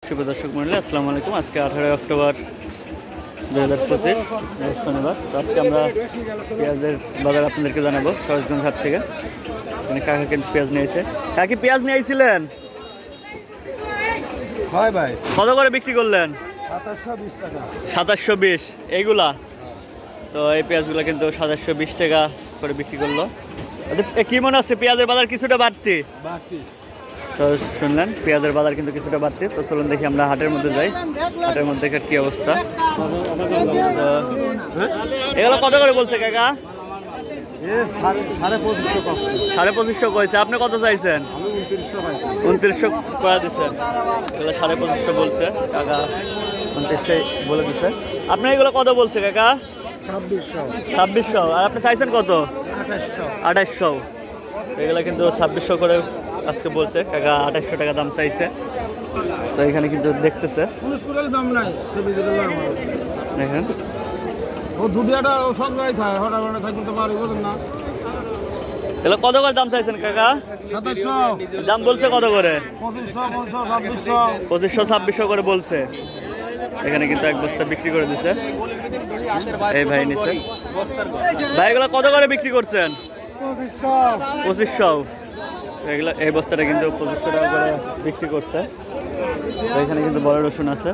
শুভ দর্শক মন্ডলী, আসসালামু আলাইকুম। আজকে 18 অক্টোবর 2025 শনিবার। তো আজকে আমরা পেঁয়াজের বাজার আপনাদেরকে জানাবো সরোজগঞ্জ হাট থেকে। এখানে কাকা কিন্তু পেঁয়াজ নিয়েছে। কাকি পেঁয়াজ নিয়ে আইছিলেন? হয় ভাই, কত করে বিক্রি করলেন? 2720 টাকা। 2720 এইগুলা। তো এই পেঁয়াজগুলো কিন্তু 2720 টাকা করে বিক্রি করলো। কি মনে হচ্ছে পেঁয়াজের বাজার কিছুটা বাড়তি? তো শুনলেন পেঁয়াজের বাজার কিন্তু কিছুটা বাড়তি। তো চলুন দেখি আমরা হাটের মধ্যে যাই, হাটের মধ্যে কি অবস্থা। এগুলো কত করে বলছে কাকা? 2500 কইছে। আপনি কত চাইছেন? 2900 করে দিচ্ছেন। এগুলো 2500 বলছে কাকা, 2900 বলে দিচ্ছে। আপনি এগুলো কত বলছে কাকা? 2600। আর আপনি চাইছেন কত? 2800। এগুলো কিন্তু 2600 করে আজকে বলছে কাকা। 2800 টাকা দাম চাইছে। তো এখানে কিন্তু দেখতেছে, দেখেন এগুলো কত করে দাম চাইছেন কাকা? দাম বলছে কত করে? 2500 2600 করে বলছে। এখানে কিন্তু এক বস্তা বিক্রি করে দিছে এই ভাই নিছে। ভাই এগুলো কত করে বিক্রি করছেন? 2500। এগুলো এই বস্তাটা কিন্তু 2500 টাকা করে বিক্রি করছে। তো এখানে কিন্তু বড় রসুন আছে।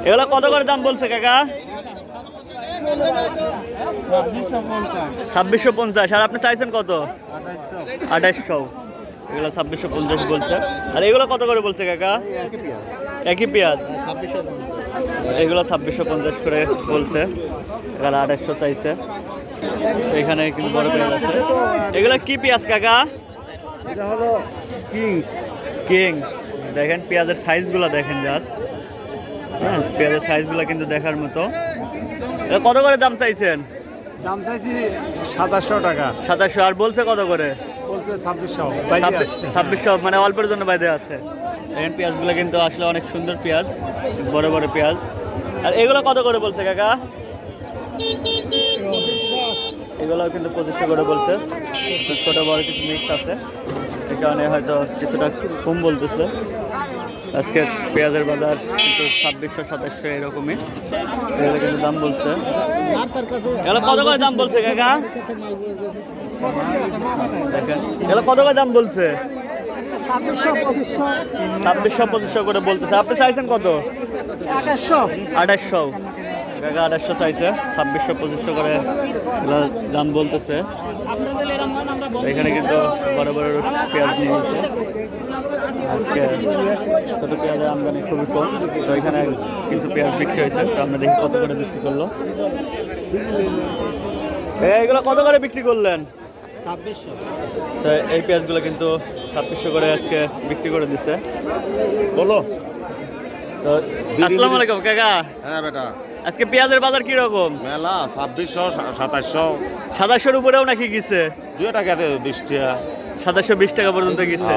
এগুলো কত করে দাম বলছে কাকা? 2650। আর আপনি চাইছেন কত? 2800। এগুলো 2650 বলছে। আর এগুলো কত করে বলছে কাকা? একই পেঁয়াজ। এগুলো 2650 করে বলছে। এগুলো 2800 চাইছে। এখানে কিন্তু বড় পেঁয়াজ আছে। এগুলো কি পেঁয়াজ কাকা? এটা হলো কিং। দেখেন পেঁয়াজের সাইজগুলো দেখেন জাস্ট। হ্যাঁ, পেঁয়াজের সাইজগুলো কিন্তু দেখার মতো। এটা কত করে দাম চাইছেন? দাম চাইছি 2700 টাকা। 2700। আর বলছে কত করে? বলছে 2600। 2600 মানে অল্পের জন্য বাইরে আছে। দেখেন পেঁয়াজগুলো কিন্তু আসলে অনেক সুন্দর পেঁয়াজ, বড় বড় পেঁয়াজ। আর এগুলো কত করে বলছে কাকা? এগুলো কিন্তু 2500 করে বলছে। ছোট বড় কিছু মিক্স আছে, এই কারণে হয়তো কিছুটা কম বলতেছে। আজকের পেঁয়াজের বাজার কিন্তু 2600 2700 এরকমই। এগুলো কিন্তু দাম বলছে। এগুলো কত করে দাম বলছে কাকা? দেখেন এগুলো কত করে দাম বলছে? 2600 করে বলতেছে। আপনি চাইছেন কত? 2800। কাকা 2800 চাইছে। 2600 করে দাম বলতেছে। এখানে কিন্তু বড় বড় পেঁয়াজ নিয়ে গেছে। আজকে ছোট পেঁয়াজের আমদানি খুবই কম। তো এখানে কিছু পেঁয়াজ বিক্রি হয়েছে। তো আমরা দেখি কত করে বিক্রি করলো। এইগুলো কত করে বিক্রি করলেন? 2600। তো এই পেঁয়াজগুলো কিন্তু 2600 করে আজকে বিক্রি করে দিচ্ছে। বলো। তো আসসালামু আলাইকুম কাকা। হ্যাঁ বেটা, আজকে পেঁয়াজের বাজার কি রকম? মেলা 2600 2700 2700 উপরেও নাকি গেছে? 2 টাকাতে 20 টাকা। 2720 টাকা পর্যন্ত গেছে।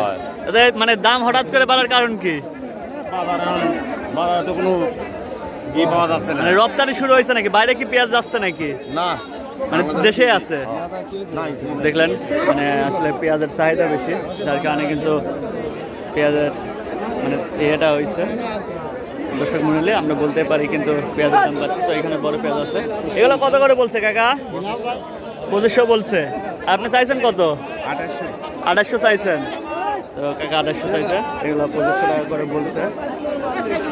মানে দাম হঠাৎ করে বাড়ার কারণ কি? বাজারে তো কোনো ই পাওয়া যাচ্ছে না। মানে রপ্তানি শুরু হয়েছে নাকি? বাইরে কি পেঁয়াজ যাচ্ছে নাকি? না, মানে দেশে আছে। নাই। দেখলেন মানে আসলে পেঁয়াজের চাহিদা বেশি, যার কারণে কিন্তু পেঁয়াজের মানে এটা হয়েছে। দর্শক মূল্যে আমরা বলতে পারি কিন্তু পেঁয়াজের দাম বাড়ছে। তো এখানে বড় পেঁয়াজ আছে। এগুলো কত করে বলছে কাকা? 2500 বলছে। আপনি চাইছেন কত? 2800 চাইছেন। তো কাকা 2800 চাইছে। এগুলো 2500 টাকা করে বলছে।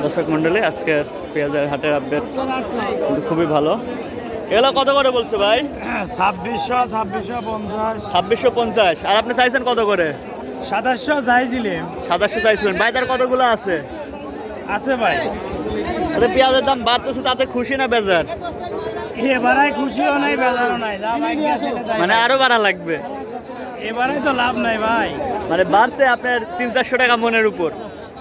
দর্শক মণ্ডলী আজকের পেঁয়াজের হাটের আপডেট কিন্তু খুবই ভালো। এগুলো কত করে বলছে ভাই? 2650। আর আপনি চাইছেন কত করে? 2700 চাইছিলাম। 2700 চাইছিলেন। ভাই তার কতগুলো আছে? আছে ভাই। আচ্ছা, পেঁয়াজের দাম বাড়তেছে তাতে খুশি না বেজার? এবারে খুশিও নাই, বেজারও নাই। মানে আরো বাড়া লাগবে। এবারে তো লাভ নাই ভাই। মানে বাড়ছে আপনার 300-400 টাকা মনের উপর,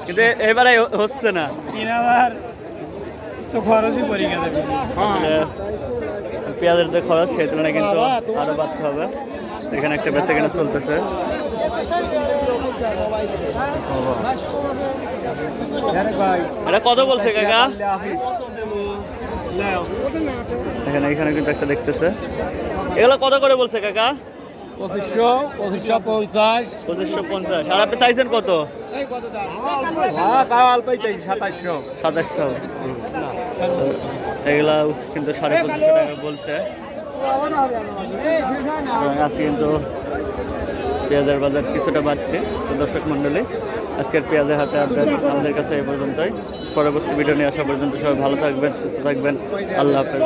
কিন্তু এবারে হচ্ছে না। 3000 তো খরচই পরীক্ষা দেবে। পেঁয়াজের যে খরচ সেই তুলনায় কিন্তু আরো বাড়তে হবে। এখানে একটা বেচা কেনা চলতেছে। এটা কত বলছে কাকা? এখানে কিন্তু একটা দেখতেছে। এগুলো কত করে বলছে কাকা? পঁচিশশো 2550। আর আপনি চাইছেন কত? 2700। এগুলা কিন্তু 2500 টাকা বলছে। আজকে কিন্তু পেঁয়াজের বাজার কিছুটা বাড়ছে। তো দর্শক মণ্ডলী, আজকের পেঁয়াজের হাতে আপডেট আমাদের কাছে এই পর্যন্তই। পরবর্তী ভিডিও নিয়ে আসা পর্যন্ত সবাই ভালো থাকবেন, সুস্থ থাকবেন। আল্লাহ হাফেজ।